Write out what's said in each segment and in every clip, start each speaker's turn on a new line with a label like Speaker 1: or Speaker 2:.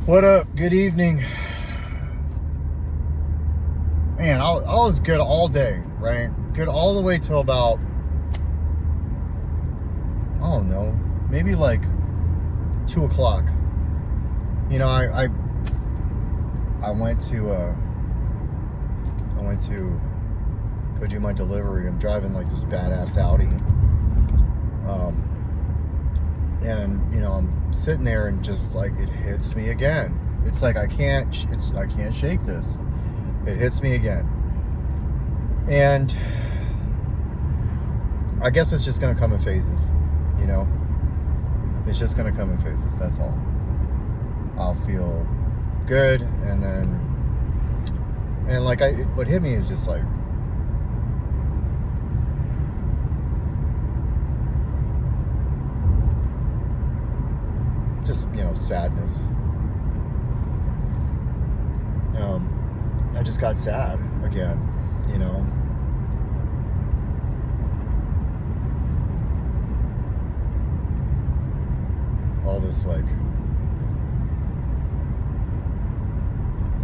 Speaker 1: What up? Good evening. Man, I was good all day, right? Good all the way till about, I don't know, maybe like 2 o'clock. You know, I went to go do my delivery. I'm driving like this badass Audi. And you know, I'm sitting there and just like it hits me again. It's like I can't shake this. It hits me again. And I guess it's just gonna come in phases, you know? It's just gonna come in phases, that's all. I'll feel good and like what hit me is just like you know, sadness. I just got sad again, you know. All this like,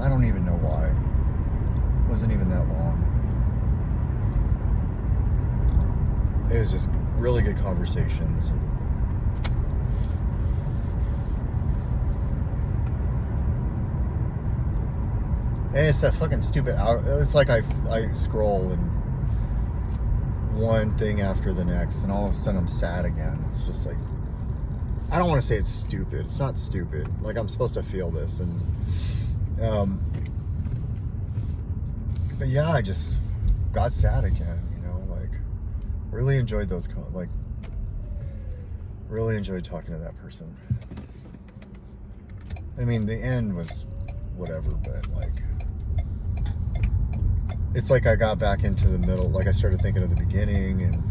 Speaker 1: I don't even know why. It wasn't even that long. It was just really good conversations. And it's that fucking stupid out. It's like I scroll and one thing after the next, and all of a sudden I'm sad again. It's just like, I don't want to say it's stupid. It's not stupid. Like, I'm supposed to feel this, and but yeah, I just got sad again. You know, like really enjoyed those really enjoyed talking to that person. I mean, the end was whatever, but like, it's like I got back into the middle. Like I started thinking of the beginning, and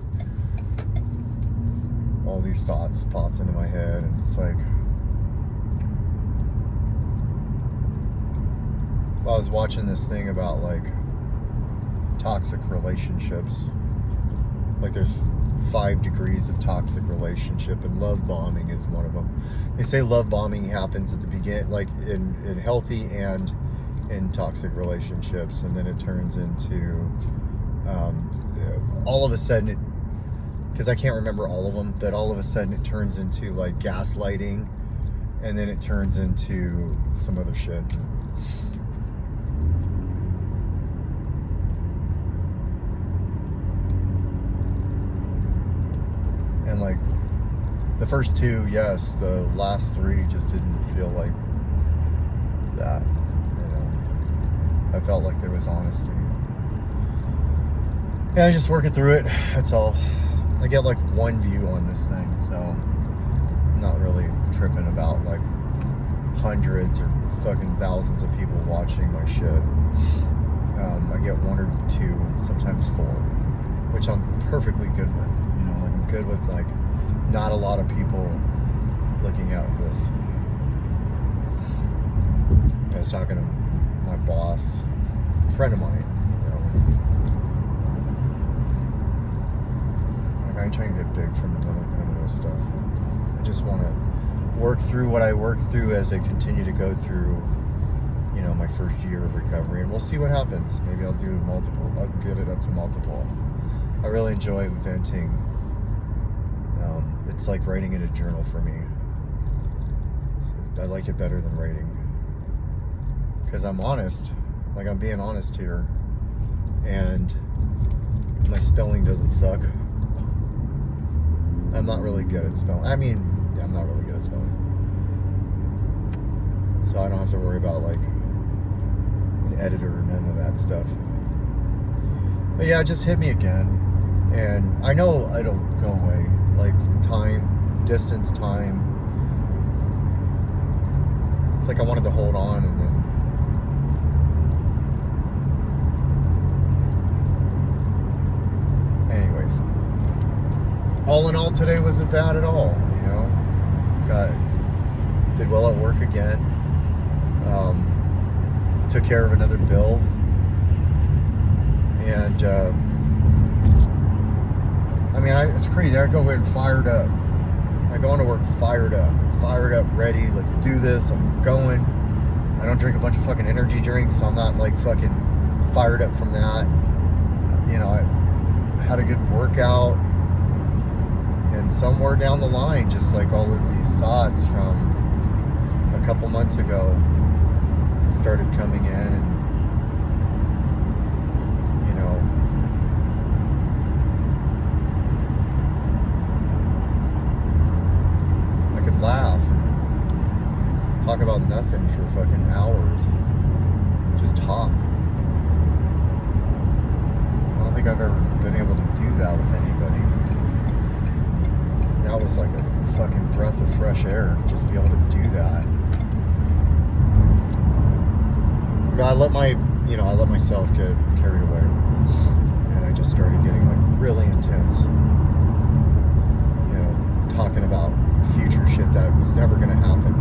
Speaker 1: all these thoughts popped into my head, and it's like, I was watching this thing about like toxic relationships. Like there's 5 degrees of toxic relationship, and love bombing is one of them. They say love bombing happens at the beginning, like in healthy and in toxic relationships, and then it turns into all of a sudden it, because I can't remember all of them, but all of a sudden it turns into like gaslighting, and then it turns into some other shit. And like the first 2, yes, the last 3 just didn't feel like that. I felt like there was honesty. Yeah, I'm just working through it. That's all. I get like one view on this thing, so I'm not really tripping about like hundreds or fucking thousands of people watching my shit. I get 1 or 2, sometimes 4, which I'm perfectly good with. You know, like I'm good with like not a lot of people looking at this. I was talking to my boss, a friend of mine, you know. Like I ain't trying to get big from none of this stuff. I just want to work through what I work through as I continue to go through, you know, my first year of recovery, and we'll see what happens. Maybe I'll do multiple. I'll get it up to multiple. I really enjoy venting. It's like writing in a journal for me. I like it better than writing, because I'm honest. Like I'm being honest here, and my spelling doesn't suck. I'm not really good at spelling. I mean, yeah, I'm not really good at spelling, so I don't have to worry about like an editor or none of that stuff. But yeah, it just hit me again, and I know it'll go away. Like time, distance, time. It's like I wanted to hold on, and then anyways, all in all, today wasn't bad at all, you know. Did well at work again. Took care of another bill, and I mean, it's crazy. I go in fired up. I go into work fired up, fired up, ready. Let's do this. I'm going. I don't drink a bunch of fucking energy drinks, so I'm not like fucking fired up from that. You know, I had a good workout, and somewhere down the line, just like all of these thoughts from a couple months ago started coming in, and you know, I could laugh and talk about nothing for fucking hours, just talk. I don't think I've ever been able to do that with anybody. That was like a fucking breath of fresh air, just be able to do that. I let myself get carried away, and I just started getting like really intense, you know, talking about future shit that was never gonna happen.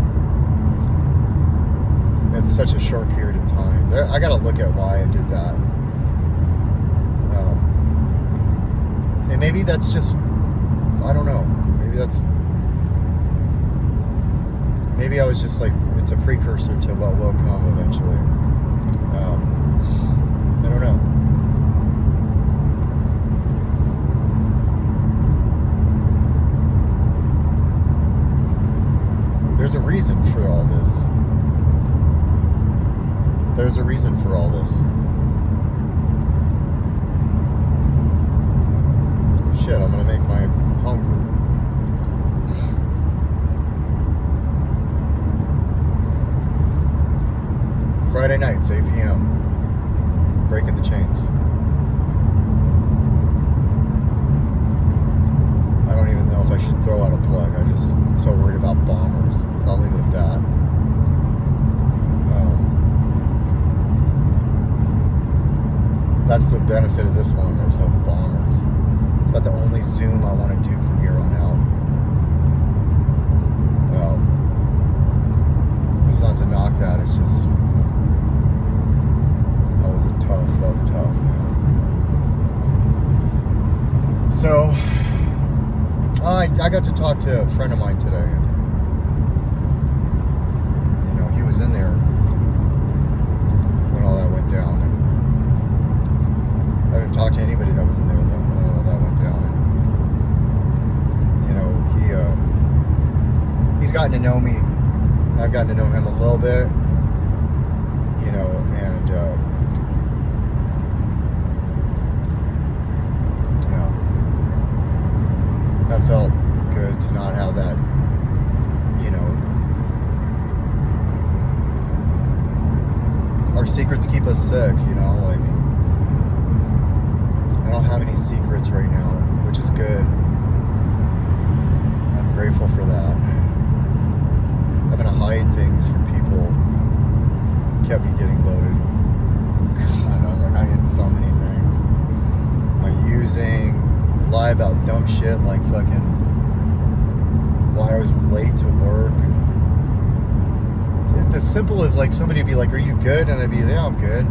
Speaker 1: It's such a short period of time. I gotta look at why I did that. And maybe that's just, I don't know, maybe I was just like, it's a precursor to what will come eventually. I don't know. There's a reason for all this. There's a reason for all this. Shit, I'm gonna make my home brew. Friday nights, 8 p.m. Breaking the chains. I don't even know if I should throw out a plug. I'm just so worried about bombers, so I'll leave it at that. That's the benefit of this one. There's no bombers. It's about the only Zoom I want to do from here on out. It's not to knock that. It's just that was tough, man. So I got to talk to a friend of mine today, and you know, he was in there when all that went down, and I haven't talked to anybody that was in there when all that went down, and you know, he's gotten to know me. I've gotten to know him a little bit, you know, and that felt good to not have that, you know. Our secrets keep us sick, you know, like, I don't have any secrets right now, which is good. I'm grateful for that. Having to hide things from people kept me getting loaded. God, I hid so many things. My using, lie about dumb shit like fucking why I was late to work. As simple as like somebody would be like, "Are you good?" And I'd be, "Yeah, I'm good."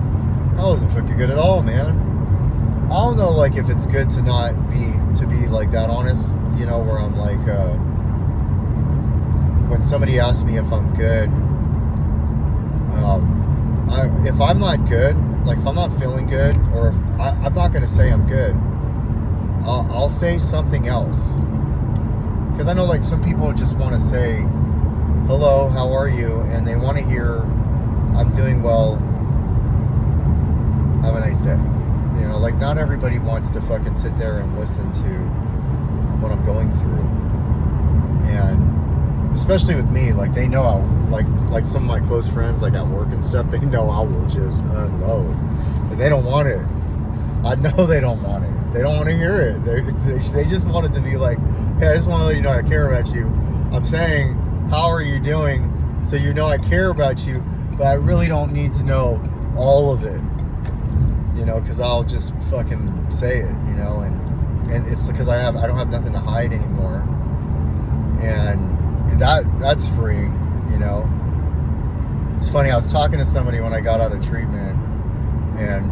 Speaker 1: I wasn't fucking good at all, man. I don't know, like, if it's good to be like that honest, you know, where I'm like, when somebody asks me if I'm good, if I'm not good, like if I'm not feeling good, or if I'm not gonna say I'm good. I'll say something else, because I know like some people just want to say hello, how are you, and they want to hear I'm doing well, have a nice day. You know, like, not everybody wants to fucking sit there and listen to what I'm going through. And especially with me, like, they know I'll, like some of my close friends, like at work and stuff, they know I will just unload, and they don't want it. I know they don't want it. They don't want to hear it. They just want it to be like, "Hey, I just want to let you know I care about you. I'm saying, how are you doing? So you know I care about you, but I really don't need to know all of it." You know, because I'll just fucking say it, you know, and it's because I don't have nothing to hide anymore, and that's freeing, you know. It's funny, I was talking to somebody when I got out of treatment, and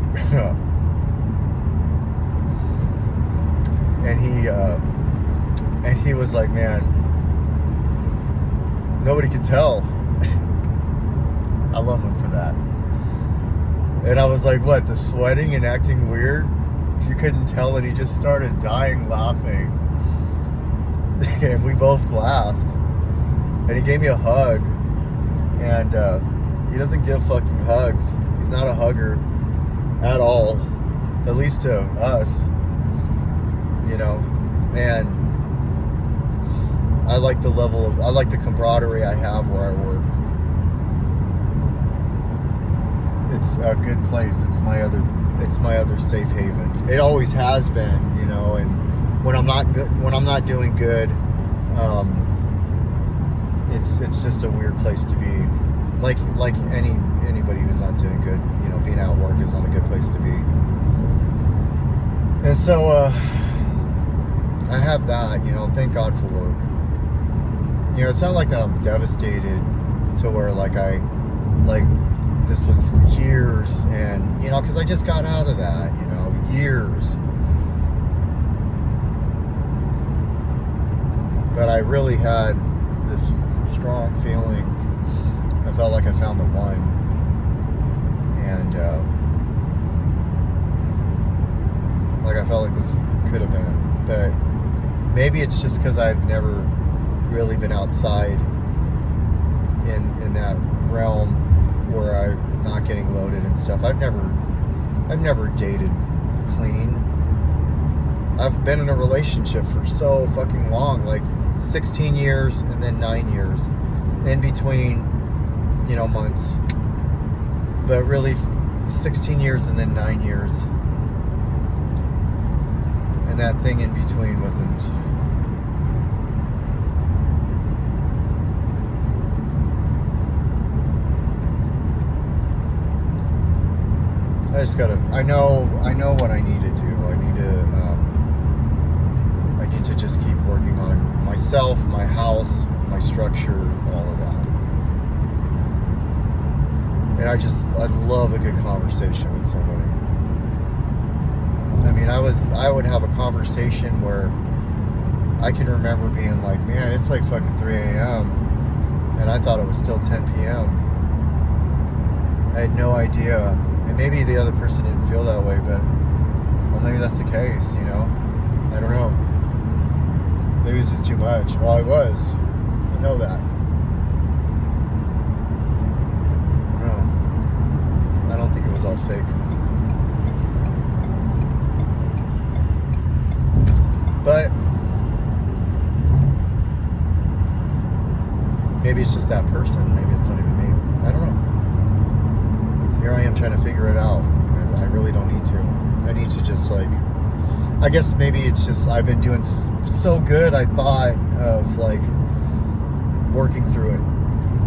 Speaker 1: and he was like, "Man, nobody could tell. I love him for that. And I was like, what, the sweating and acting weird? You couldn't tell, and he just started dying laughing. And we both laughed. And he gave me a hug. And he doesn't give fucking hugs. He's not a hugger at all. At least to us. You know? And I like the level of, I like the camaraderie I have where I work. It's a good place. It's my other safe haven. It always has been, you know. And when I'm not doing good, it's just a weird place to be. Like anybody who's not doing good, you know, being out of work is not a good place to be. And so I have that, you know. Thank God for work. You know, it's not like that I'm devastated to where like this was years, and you know, because I just got out of that, you know, years. But I really had this strong feeling. I felt like I found the one, and like I felt like this could have been. But maybe it's just because I've never really been outside in that realm where I'm not getting loaded and stuff. I've never dated clean. I've been in a relationship for so fucking long, like 16 years and then 9 years in between, you know, months. But really 16 years and then 9 years. And that thing in between wasn't. I just gotta. I know what I need to do. I need to just keep working on myself, my house, my structure, all of that. And I love a good conversation with somebody. I mean, I would have a conversation where I can remember being like, man, it's like fucking 3 a.m. and I thought it was still 10 p.m. I had no idea. And maybe the other person didn't feel that way, but well, maybe that's the case, you know? I don't know. Maybe it's just too much. Well, I was. I know that. I don't know. I don't think it was all fake. But maybe it's just that person. Maybe it's not even me. I don't know. Here I am trying to figure it out, and I really don't need to. I need to just like, I guess maybe it's just I've been doing so good. I thought of like working through it,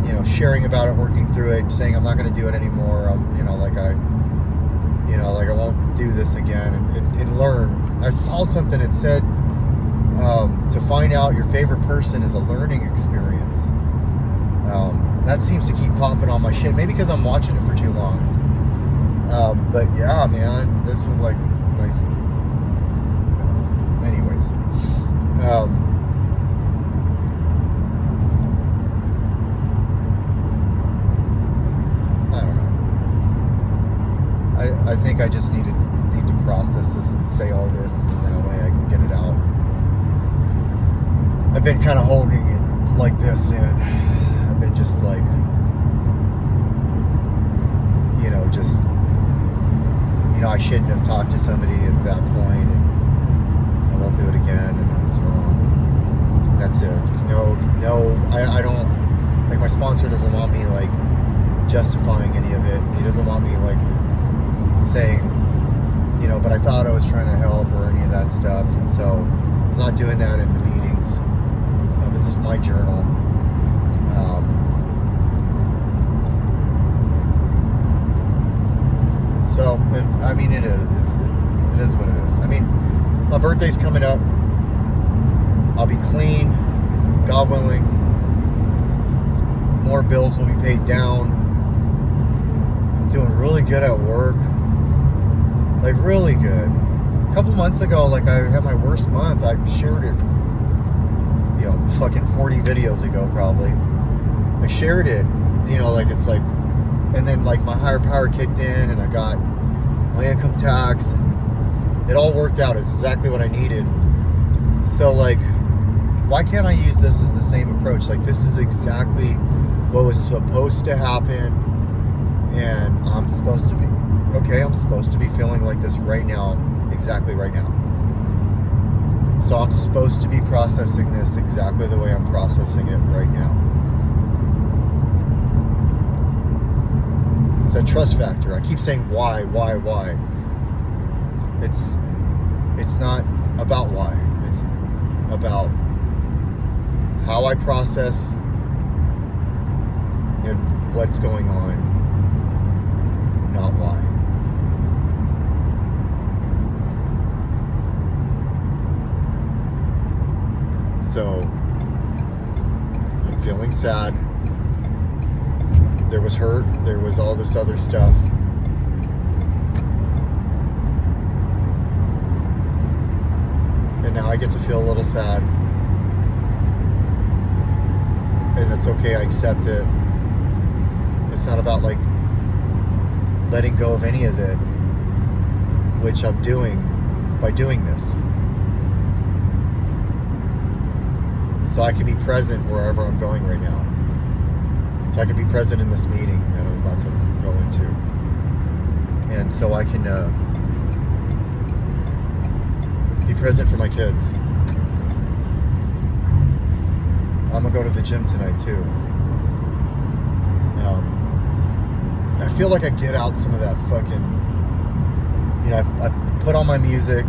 Speaker 1: you know, sharing about it, working through it, saying I'm not going to do it anymore. You know, like I won't do this again, and learn. I saw something that said to find out your favorite person is a learning experience. That seems to keep popping on my shit. Maybe because I'm watching it for too long. But yeah, man, this was like my. Anyways, I don't know. I think I just need to process this and say all this, and that way I can get it out. I've been kind of holding it like this, and I've been just like, you know, I shouldn't have talked to somebody at that point, and I won't do it again, and I was wrong. That's it. I don't, like, my sponsor doesn't want me, like, justifying any of it. He doesn't want me, like, saying, you know, but I thought I was trying to help or any of that stuff, and so I'm not doing that in the meetings. This is my journal. So, I mean, it is what it is. I mean, my birthday's coming up. I'll be clean, God willing. More bills will be paid down. I'm doing really good at work. Like, really good. A couple months ago, like, I had my worst month. I shared it, you know, fucking 40 videos ago, probably. I shared it, you know, like it's like, and then like my higher power kicked in and I got my income tax and it all worked out. It's exactly what I needed. So like, why can't I use this as the same approach? Like, this is exactly what was supposed to happen, and I'm supposed to be okay. I'm supposed to be feeling like this right now, exactly right now. So I'm supposed to be processing this exactly the way I'm processing it right now. It's a trust factor. I keep saying why. It's not about why. It's about how I process and what's going on, not why. So I'm feeling sad. There was hurt, there was all this other stuff. And now I get to feel a little sad. And that's okay, I accept it. It's not about like letting go of any of it, which I'm doing by doing this. So I can be present wherever I'm going right now. So I can be present in this meeting that I'm about to go into. And so I can be present for my kids. I'm gonna go to the gym tonight too. I feel like I get out some of that fucking, you know, I put on my music,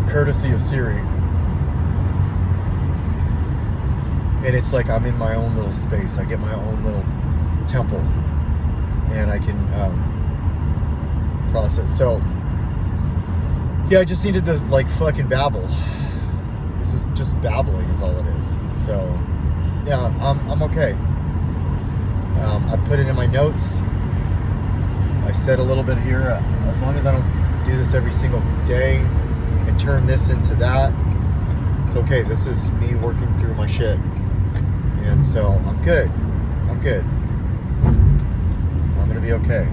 Speaker 1: courtesy of Siri, and it's like I'm in my own little space. I get my own little temple, and I can process. So, yeah, I just needed to like fucking babble. This is just babbling is all it is. So, yeah, I'm okay. I put it in my notes. I said a little bit here, as long as I don't do this every single day and turn this into that, it's okay. This is me working through my shit. And so I'm good. I'm good. I'm going to be okay.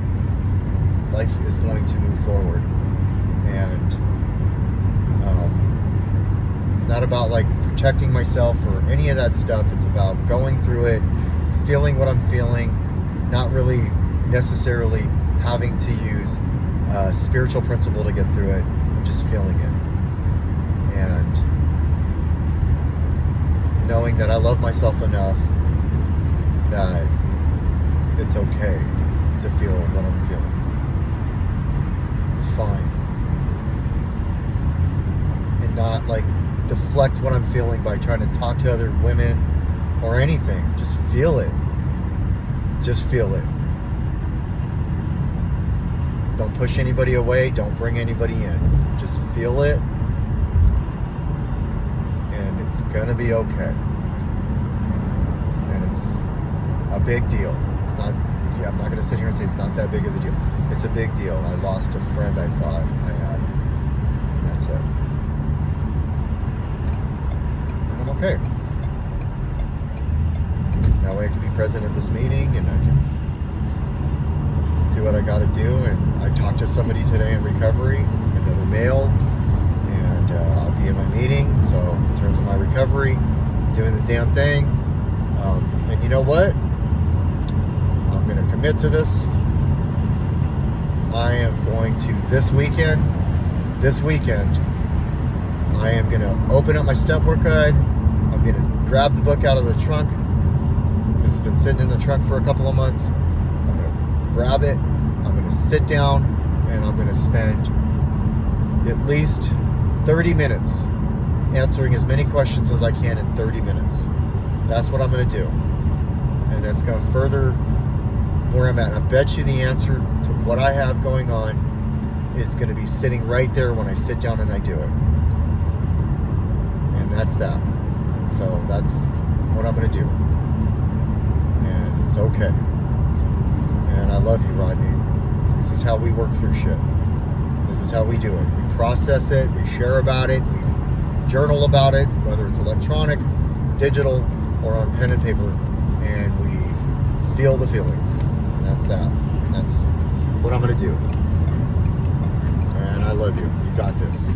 Speaker 1: Life is going to move forward. And it's not about like protecting myself or any of that stuff. It's about going through it, feeling what I'm feeling, not really necessarily having to use a spiritual principle to get through it. I'm just feeling it. And knowing that I love myself enough that it's okay to feel what I'm feeling. It's fine. And not like deflect what I'm feeling by trying to talk to other women or anything. Just feel it. Just feel it. Don't push anybody away. Don't bring anybody in. Just feel it. And it's gonna be okay. And it's a big deal. It's not, yeah, I'm not gonna sit here and say it's not that big of a deal. It's a big deal. I lost a friend I thought I had. And that's it. And I'm okay. That way I can be present at this meeting and I can do what I gotta do. And I talked to somebody today in recovery, another male, and I'll be in my meeting. So in terms of my recovery, doing the damn thing. And you know what? I'm gonna commit to this. I am going to this weekend, I am gonna open up my step work guide. I'm gonna grab the book out of the trunk because it's been sitting in the trunk for a couple of months. I'm gonna grab it. I'm gonna sit down and I'm gonna spend at least 30 minutes answering as many questions as I can in 30 minutes. That's what I'm gonna do. And that's gonna further where I'm at. I bet you the answer to what I have going on is gonna be sitting right there when I sit down and I do it. And that's that. And so that's what I'm gonna do. And it's okay. And I love you, Rodney. This is how we work through shit. This is how we do it. We process it, we share about it, we journal about it, whether it's electronic, digital, or on pen and paper, and we feel the feelings. That's that. That's what I'm gonna do. And I love you. You got this.